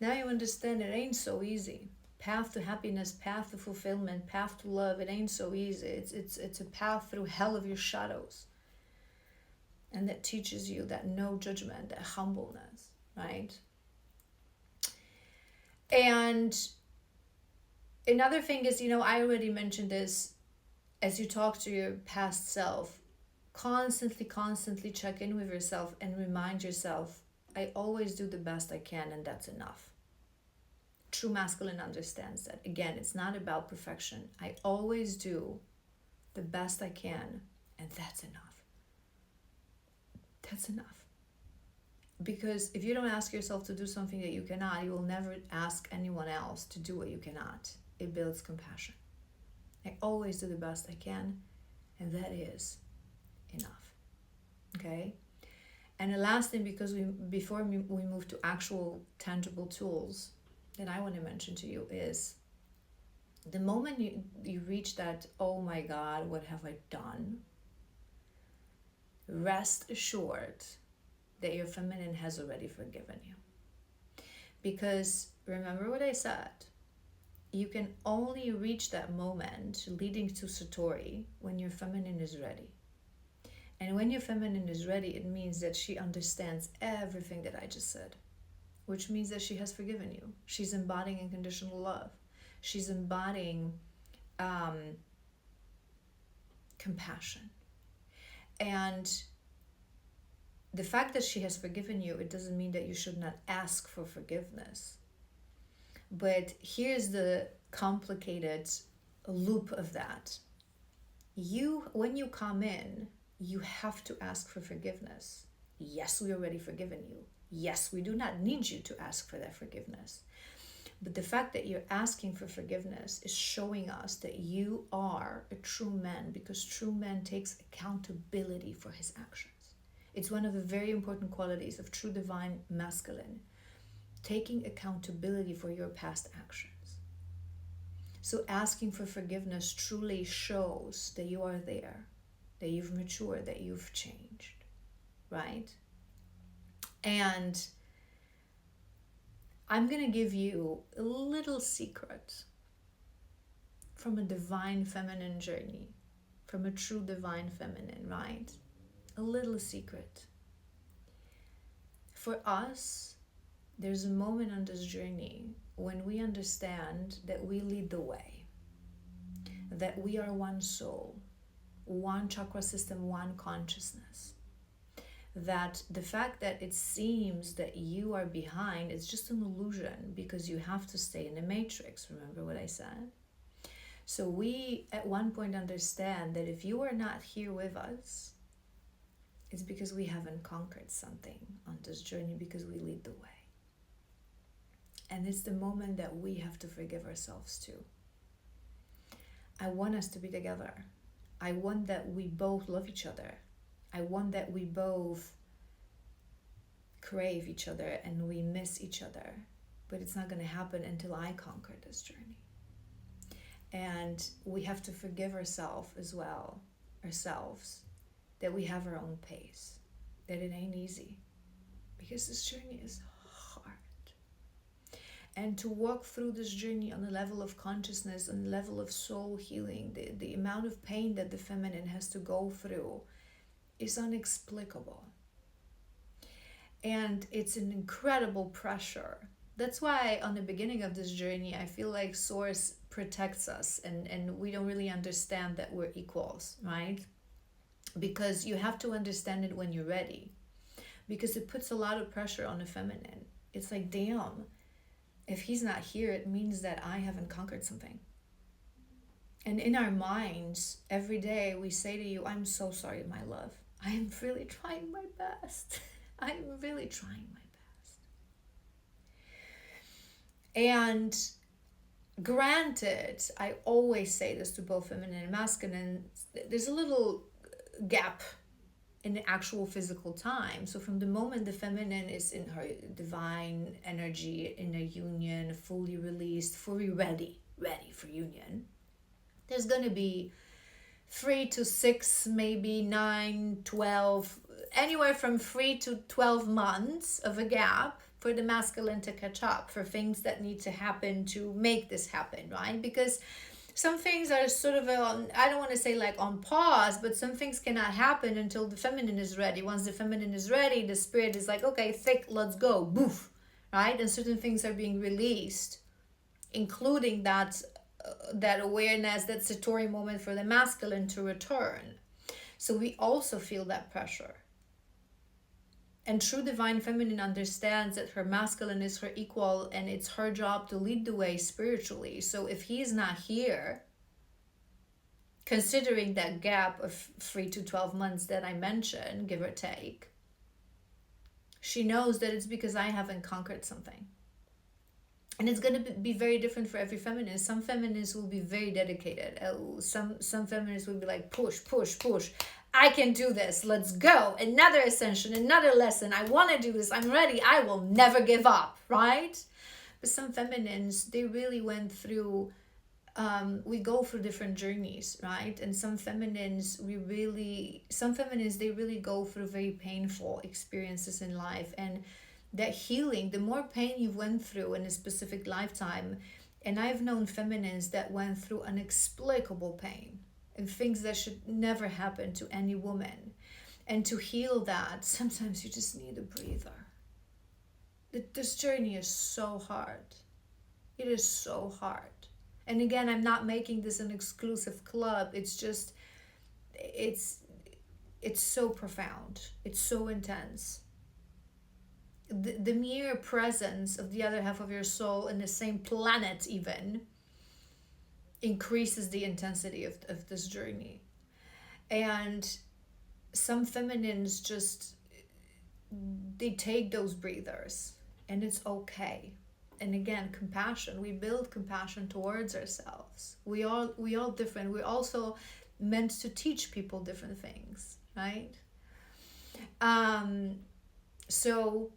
[SPEAKER 1] Now you understand it ain't so easy. Path to happiness, path to fulfillment, path to love, it ain't so easy. It's a path through hell of your shadows. And that teaches you that no judgment, that humbleness, right? And another thing is, I already mentioned this, as you talk to your past self, constantly check in with yourself and remind yourself, I always do the best I can, and that's enough. True masculine understands that. Again, it's not about perfection. I always do the best I can, and that's enough. That's enough. Because if you don't ask yourself to do something that you cannot, you will never ask anyone else to do what you cannot. It builds compassion. I always do the best I can, and that is enough. Okay? And the last thing, because before we move to actual tangible tools, that I want to mention to you is the moment you reach that, oh my God, what have I done? Rest assured that your feminine has already forgiven you. Because remember what I said, you can only reach that moment leading to Satori when your feminine is ready. And when your feminine is ready, it means that she understands everything that I just said, which means that she has forgiven you. She's embodying unconditional love. She's embodying compassion. And the fact that she has forgiven you, it doesn't mean that you should not ask for forgiveness. But here's the complicated loop of that. When you come in, you have to ask for forgiveness. Yes, we already forgiven you. Yes, we do not need you to ask for that forgiveness. But the fact that you're asking for forgiveness is showing us that you are a true man, because true man takes accountability for his actions. It's one of the very important qualities of true divine masculine, taking accountability for your past actions. So asking for forgiveness truly shows that you are there, that you've matured, that you've changed, right? And I'm going to give you a little secret from a divine feminine journey, from a true divine feminine, right? A little secret. For us, there's a moment on this journey when we understand that we lead the way, that we are one soul, one chakra system, one consciousness. That the fact that it seems that you are behind is just an illusion, because you have to stay in the matrix. Remember what I said? So we at one point understand that if you are not here with us, it's because we haven't conquered something on this journey, because we lead the way. And it's the moment that we have to forgive ourselves too. I want us to be together. I want that we both love each other. I want that we both crave each other and we miss each other. But it's not going to happen until I conquer this journey. And we have to forgive ourselves as well, that we have our own pace, that it ain't easy. Because this journey is hard. And to walk through this journey on a level of consciousness, on the level of soul healing, the amount of pain that the feminine has to go through is inexplicable. And it's an incredible pressure. That's why on the beginning of this journey, I feel like Source protects us and we don't really understand that we're equals, right? Because you have to understand it when you're ready. Because it puts a lot of pressure on the feminine. It's like, damn, if he's not here, it means that I haven't conquered something. And in our minds, every day we say to you, I'm so sorry, my love. I am really trying my best. I'm really trying my best. And granted, I always say this to both feminine and masculine, there's a little gap in the actual physical time. So from the moment the feminine is in her divine energy, in a union, fully released, fully ready for union, there's going to be 3 to 6, maybe 9, 12, anywhere from 3 to 12 months of a gap for the masculine to catch up, for things that need to happen to make this happen, right? Because some things are sort of, I don't want to say like on pause, but some things cannot happen until the feminine is ready. Once the feminine is ready, the spirit is like, okay, thick, let's go, boof, right? And certain things are being released, including that awareness, that Satori moment for the masculine to return. So we also feel that pressure. And true divine feminine understands that her masculine is her equal and it's her job to lead the way spiritually. So if he's not here, considering that gap of 3 to 12 months that I mentioned, give or take, she knows that it's because I haven't conquered something. And it's going to be very different for every feminist. Some feminists will be very dedicated. Some feminists will be like, push. I can do this. Let's go. Another ascension, another lesson. I want to do this. I'm ready. I will never give up, right? But some feminines, they really went through, we go through different journeys, right? And some feminines, they really go through very painful experiences in life. And that healing, the more pain you went through in a specific lifetime, and I've known feminines that went through inexplicable pain and things that should never happen to any woman. And to heal that, sometimes you just need a breather. This journey is so hard. It is so hard. And again, I'm not making this an exclusive club. It's just, it's so profound. It's so intense. The mere presence of the other half of your soul in the same planet even increases the intensity of this journey. And some feminines just, they take those breathers and it's okay. And again, compassion, we build compassion towards ourselves. We all different. We're also meant to teach people different things, right? So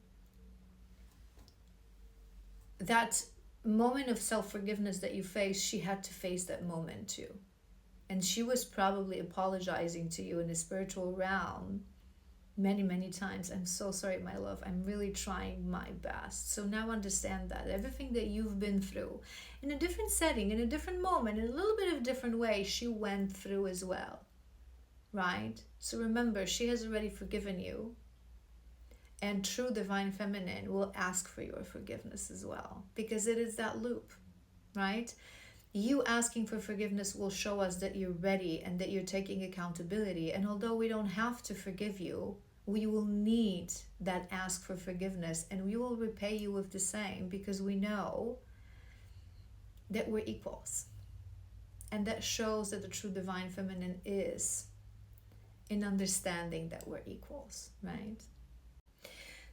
[SPEAKER 1] that moment of self-forgiveness that you face, she had to face that moment too. And she was probably apologizing to you in the spiritual realm many times. I'm so sorry, my love. I'm really trying my best. So now understand that everything that you've been through in a different setting, in a different moment, in a little bit of different way, she went through as well, right? So remember, she has already forgiven you. And true divine feminine will ask for your forgiveness as well, because it is that loop, right? You asking for forgiveness will show us that you're ready and that you're taking accountability. And although we don't have to forgive you, we will need that ask for forgiveness, and we will repay you with the same, because we know that we're equals. And that shows that the true divine feminine is in understanding that we're equals, right?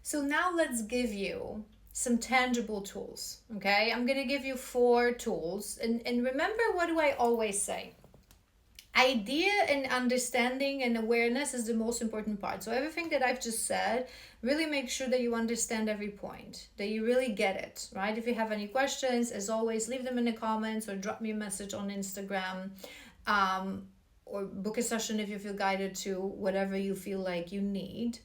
[SPEAKER 1] So now let's give you some tangible tools. Okay, I'm gonna give you 4 tools, and remember, what do I always say? Idea and understanding and awareness is the most important part. So everything that I've just said, really make sure that you understand every point, that you really get it, right? If you have any questions, as always, leave them in the comments or drop me a message on Instagram, or book a session if you feel guided to, whatever you feel like you need.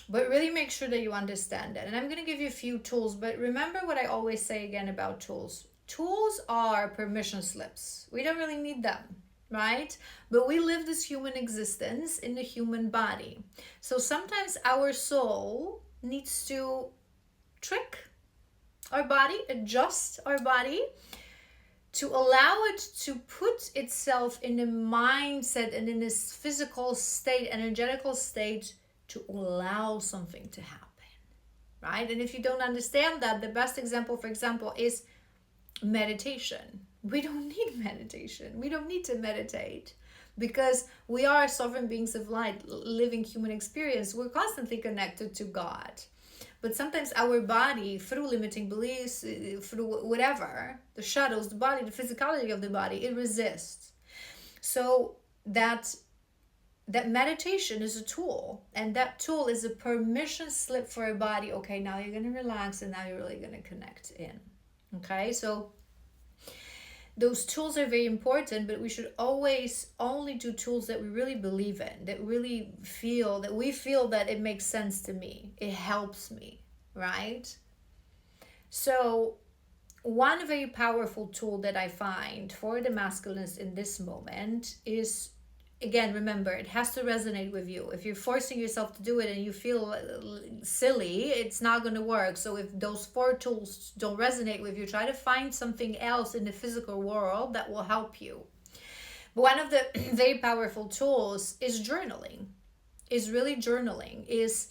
[SPEAKER 1] But really make sure that you understand it. And I'm going to give you a few tools, but remember what I always say again about tools. Tools are permission slips. We don't really need them, right? But we live this human existence in the human body. So sometimes our soul needs to trick our body, adjust our body, to allow it to put itself in a mindset and in this physical state, energetical state, to allow something to happen, right? And if you don't understand that, the best example, for example, is meditation. We don't need meditation. We don't need to meditate, because we are sovereign beings of light, living human experience. We're constantly connected to God. But sometimes our body, through limiting beliefs, through whatever, the shadows, the body, the physicality of the body, it resists. So that meditation is a tool, and that tool is a permission slip for a body. Okay, now you're going to relax, and now you're really going to connect in. Okay, so those tools are very important, but we should always only do tools that we really believe in, that really feel, that we feel that it makes sense to me, it helps me, right? So one very powerful tool that I find for the masculines in this moment is, again, remember, it has to resonate with you. If you're forcing yourself to do it and you feel silly, it's not going to work. So if those 4 tools don't resonate with you, try to find something else in the physical world that will help you. But one of the very powerful tools is journaling, is really journaling, is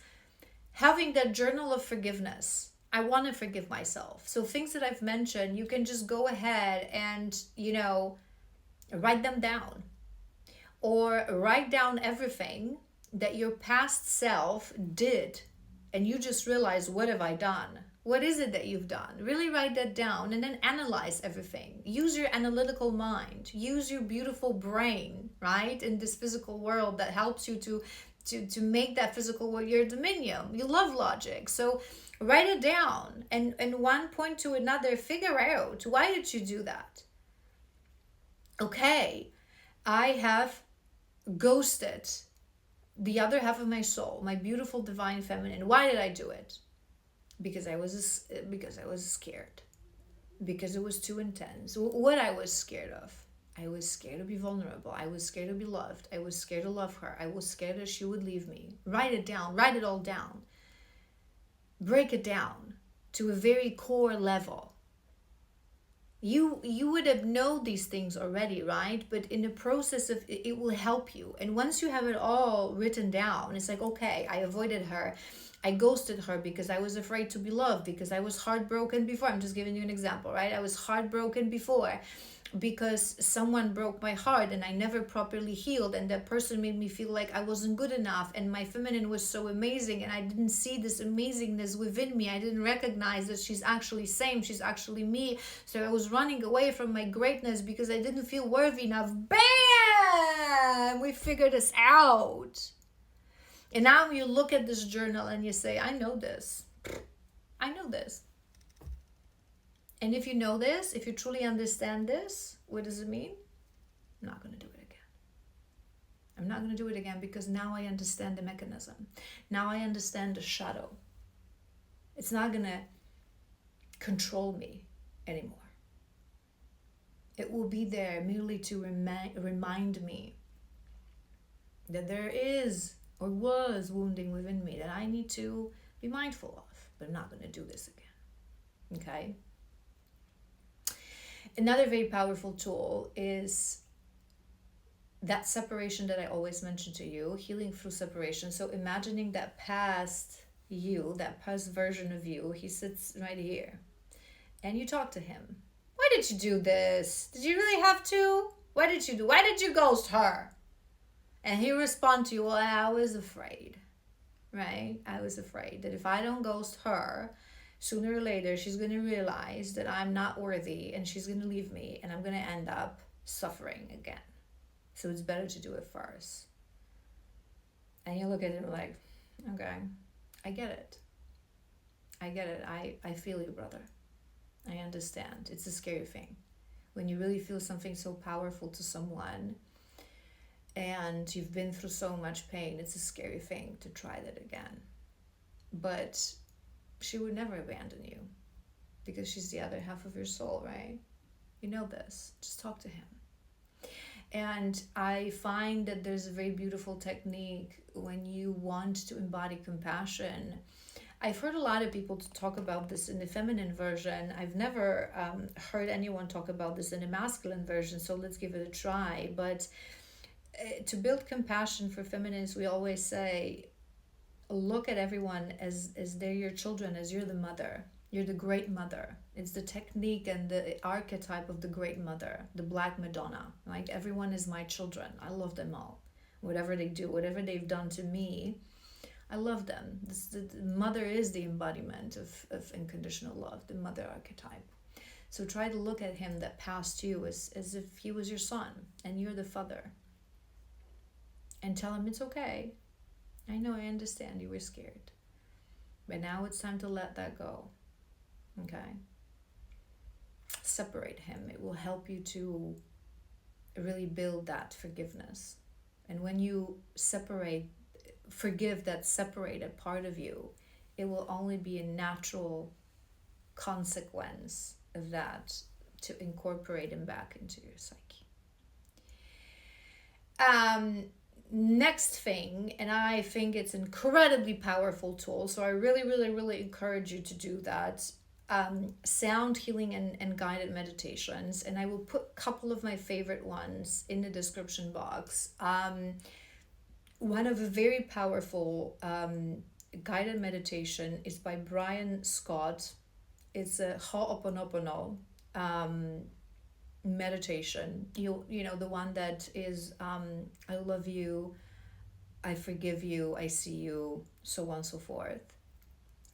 [SPEAKER 1] having that journal of forgiveness. I want to forgive myself. So things that I've mentioned, you can just go ahead and, write them down. Or write down everything that your past self did, and you just realize, what have I done? What is it that you've done? Really write that down, and then analyze everything. Use your analytical mind. Use your beautiful brain, right? In this physical world that helps you to make that physical world your dominion. You love logic. So write it down, and one point to another, figure out, why did you do that? Okay, I have ghosted the other half of my soul, my beautiful divine feminine. Why did I do it? Because I was scared, because it was too intense. What I was scared of? I was scared to be vulnerable. I was scared to be loved. I was scared to love her. I was scared that she would leave me. Write it down. Write it all down. Break it down to a very core level. You would have known these things already, right? But in the process of it will help you. And once you have it all written down, it's like, okay, I avoided her. I ghosted her because I was afraid to be loved, because I was heartbroken before. I'm just giving you an example, right? I was heartbroken before because someone broke my heart and I never properly healed, and that person made me feel like I wasn't good enough, and my feminine was so amazing, and I didn't see this amazingness within me. I didn't recognize that she's actually same, she's actually me. So I was running away from my greatness because I didn't feel worthy enough. Bam! We figured this out. And now you look at this journal and you say, I know this. I know this. And if you know this, if you truly understand this, what does it mean? I'm not going to do it again. I'm not going to do it again, because now I understand the mechanism. Now I understand the shadow. It's not going to control me anymore. It will be there merely to remind me that there is or was wounding within me that I need to be mindful of. But I'm not going to do this again. Okay? Another very powerful tool is that separation that I always mention to you, healing through separation. So imagining that past you, that past version of you, he sits right here. And you talk to him. Why did you do this? Did you really have to? Why did you ghost her? And he responds to you, well, I was afraid, right? I was afraid that if I don't ghost her, Sooner or later, she's going to realize that I'm not worthy and she's going to leave me and I'm going to end up suffering again. So it's better to do it first. And you look at him like, okay, I get it. I get it. I feel you, brother. I understand. It's a scary thing. When you really feel something so powerful to someone and you've been through so much pain, it's a scary thing to try that again. But she would never abandon you because she's the other half of your soul, right? You know this. Just talk to him. And I find that there's a very beautiful technique when you want to embody compassion. I've heard a lot of people talk about this in the feminine version. I've never heard anyone talk about this in the masculine version, so let's give it a try. But to build compassion for feminines, we always say, look at everyone as they're your children, as you're the mother. You're the great mother. It's the technique and the archetype of the great mother, the Black Madonna. Like, everyone is my children. I love them all. Whatever they do, whatever they've done to me, I love them. The mother is the embodiment of unconditional love, the mother archetype. So try to look at him that passed you as if he was your son and you're the father. And tell him it's okay. I know, I understand you were scared. But now it's time to let that go. Okay? Separate him. It will help you to really build that forgiveness. And when you forgive that separated part of you, it will only be a natural consequence of that to incorporate him back into your psyche. Next thing, and I think it's an incredibly powerful tool, so I really, really, really encourage you to do that. Sound healing and guided meditations, and I will put a couple of my favorite ones in the description box. One of a very powerful guided meditation is by Brian Scott. It's a Ho'oponopono meditation. You know, the one that is I love you, I forgive you, I see you, so on and so forth.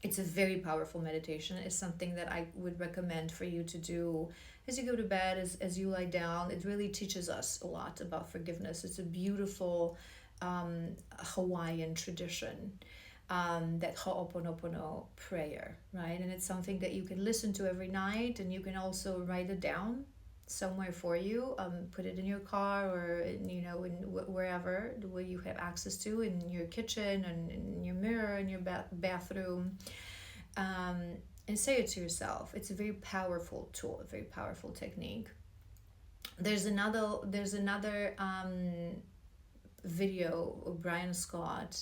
[SPEAKER 1] It's a very powerful meditation. It's something that I would recommend for you to do as you go to bed, as you lie down. It really teaches us a lot about forgiveness. It's a beautiful Hawaiian tradition, that Ho'oponopono prayer, right? And it's something that you can listen to every night, and you can also write it down somewhere for you. Put it in your car, or wherever where you have access to, in your kitchen and in your mirror, in your bathroom, and say it to yourself. It's a very powerful tool, a very powerful technique. There's another video of Brian Scott.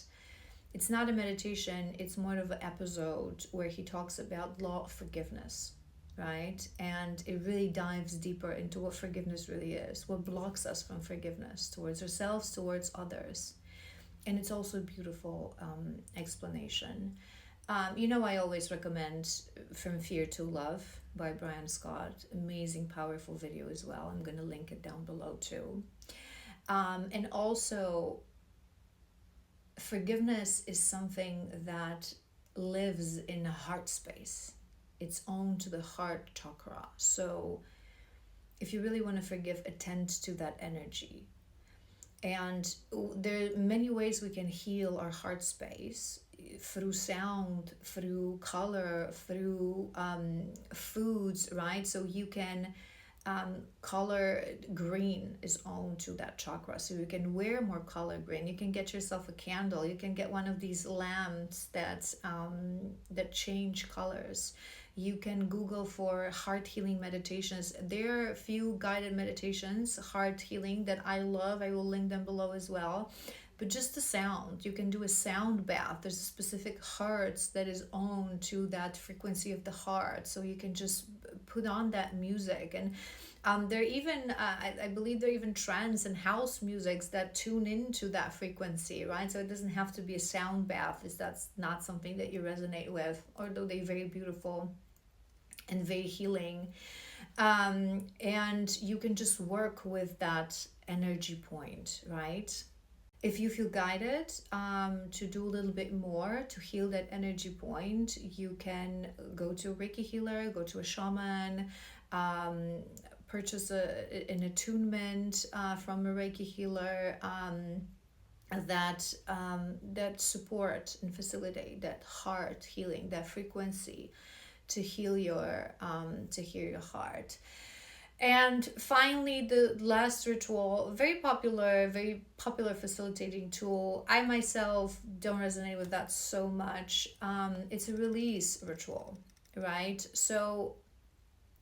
[SPEAKER 1] It's not a meditation, it's more of an episode where he talks about law of forgiveness, right? And it really dives deeper into what forgiveness really is, what blocks us from forgiveness towards ourselves, towards others. And it's also a beautiful explanation. I always recommend From Fear to Love by Brian Scott. Amazing, powerful video as well. I'm going to link it down below too. And also, forgiveness is something that lives in the heart space. It's own to the heart chakra. So if you really want to forgive, attend to that energy. And there are many ways we can heal our heart space, through sound, through color, through foods, right? So you can color green is own to that chakra, so you can wear more color green. You can get yourself a candle. You can get one of these lamps that change colors. You can Google for heart healing meditations. There are a few guided meditations, heart healing, that I love. I will link them below as well. But just the sound, you can do a sound bath. There's a specific hertz that is owned to that frequency of the heart. So you can just put on that music. And there are even, I believe there are even trance and house musics that tune into that frequency, right? So it doesn't have to be a sound bath if that's not something that you resonate with, although they're very beautiful and very healing. And you can just work with that energy point, right? If you feel guided to do a little bit more to heal that energy point, you can go to a Reiki healer, go to a shaman, purchase an attunement from a Reiki healer, that support and facilitate that heart healing, that frequency to heal your heart. And finally, the last ritual, very popular facilitating tool. I myself don't resonate with that so much. It's a release ritual, right? So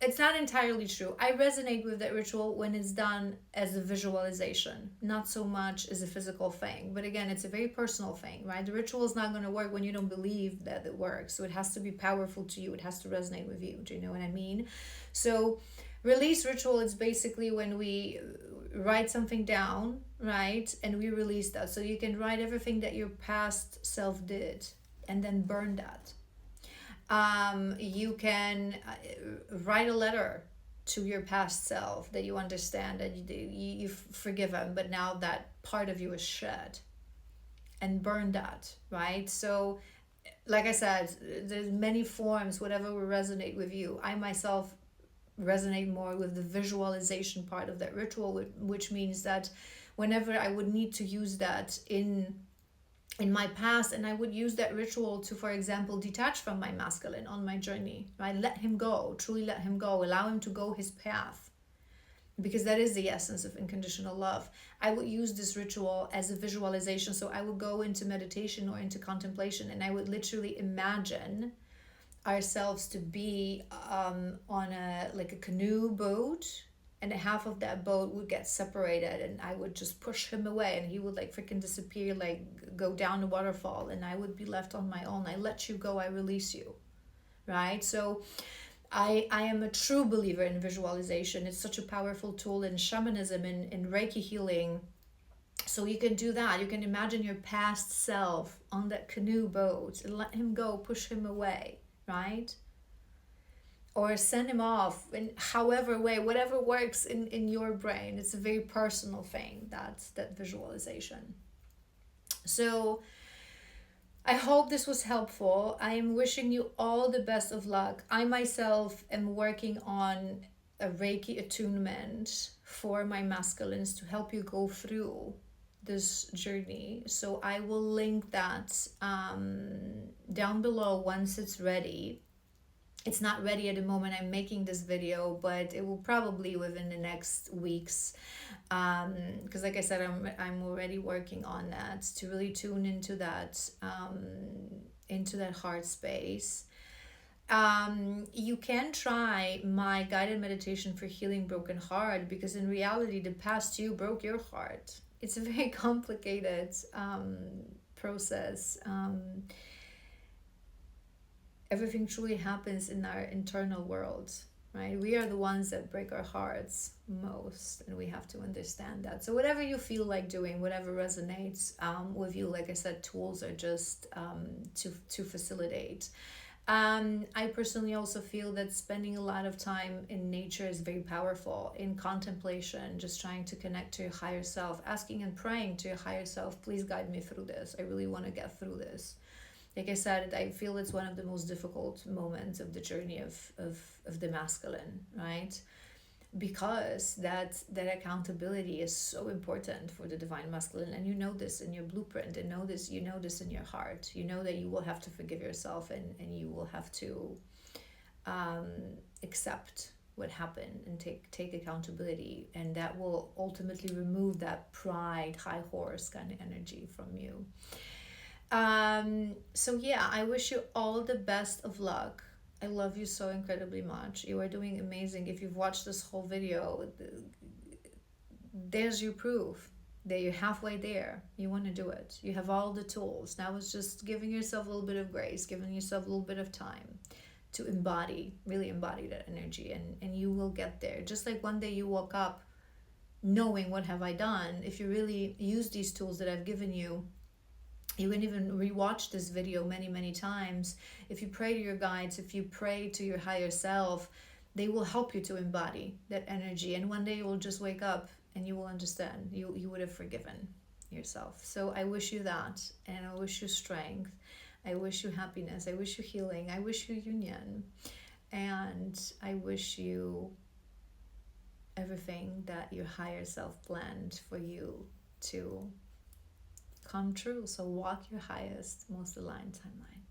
[SPEAKER 1] it's not entirely true. I resonate with that ritual when it's done as a visualization, not so much as a physical thing. But again, it's a very personal thing, right? The ritual is not going to work when you don't believe that it works. So it has to be powerful to you. It has to resonate with you. Do you know what I mean? So release ritual is basically when we write something down, right? And we release that. So you can write everything that your past self did and then burn that. You can write a letter to your past self that you understand that you've forgiven, but now that part of you is shed, and burn that, right? So like I said, there's many forms, whatever will resonate with you. I myself resonate more with the visualization part of that ritual, which means that whenever I would need to use that in my past, and I would use that ritual to, for example, detach from my masculine on my journey, right? Let him go, truly let him go, allow him to go his path, because that is the essence of unconditional love. I would use this ritual as a visualization. So I would go into meditation or into contemplation, and I would literally imagine ourselves to be on a canoe boat, and half of that boat would get separated, and I would just push him away, and he would freaking disappear, go down the waterfall, and I would be left on my own. I let you go, I release you, right? So I am a true believer in visualization. It's such a powerful tool in shamanism, in Reiki healing. So you can do that. You can imagine your past self on that canoe boat and let him go, push him away, right? Or send him off in however way, whatever works in your brain. It's a very personal thing, that's that visualization. So I hope this was helpful. I am wishing you all the best of luck. I myself am working on a Reiki attunement for my masculines to help you go through this journey. So I will link that down below once it's ready. It's not ready at the moment I'm making this video, but it will probably within the next weeks, because like I said, I'm already working on that to really tune into that heart space. You can try my guided meditation for healing broken heart, because in reality the past you broke your heart. It's a very complicated process. Everything truly happens in our internal world, right? We are the ones that break our hearts most, and we have to understand that. So whatever you feel like doing, whatever resonates with you, like I said, tools are just to facilitate. I personally also feel that spending a lot of time in nature is very powerful, in contemplation, just trying to connect to your higher self, asking and praying to your higher self, please guide me through this. I really want to get through this. Like I said, I feel it's one of the most difficult moments of the journey of the masculine, right? Because that accountability is so important for the divine masculine, and you know this in your blueprint, and you know this in your heart. You know that you will have to forgive yourself, and you will have to accept what happened and take accountability, and that will ultimately remove that pride, high horse kind of energy from you. So yeah, I wish you all the best of luck. I love you so incredibly much. You are doing amazing. If you've watched this whole video, there's your proof that you're halfway there. You want to do it. You have all the tools. Now it's just giving yourself a little bit of grace, giving yourself a little bit of time to really embody that energy, and you will get there. Just like one day you woke up knowing, what have I done? If you really use these tools that I've given you, you can even rewatch this video many times. If you pray to your guides, if you pray to your higher self, they will help you to embody that energy. And one day you will just wake up and you will understand. You would have forgiven. yourself. So I wish you that, and I wish you strength. I wish you happiness. I wish you healing. I wish you union. And I wish you everything that your higher self planned for you to come true. So walk your highest, most aligned timeline.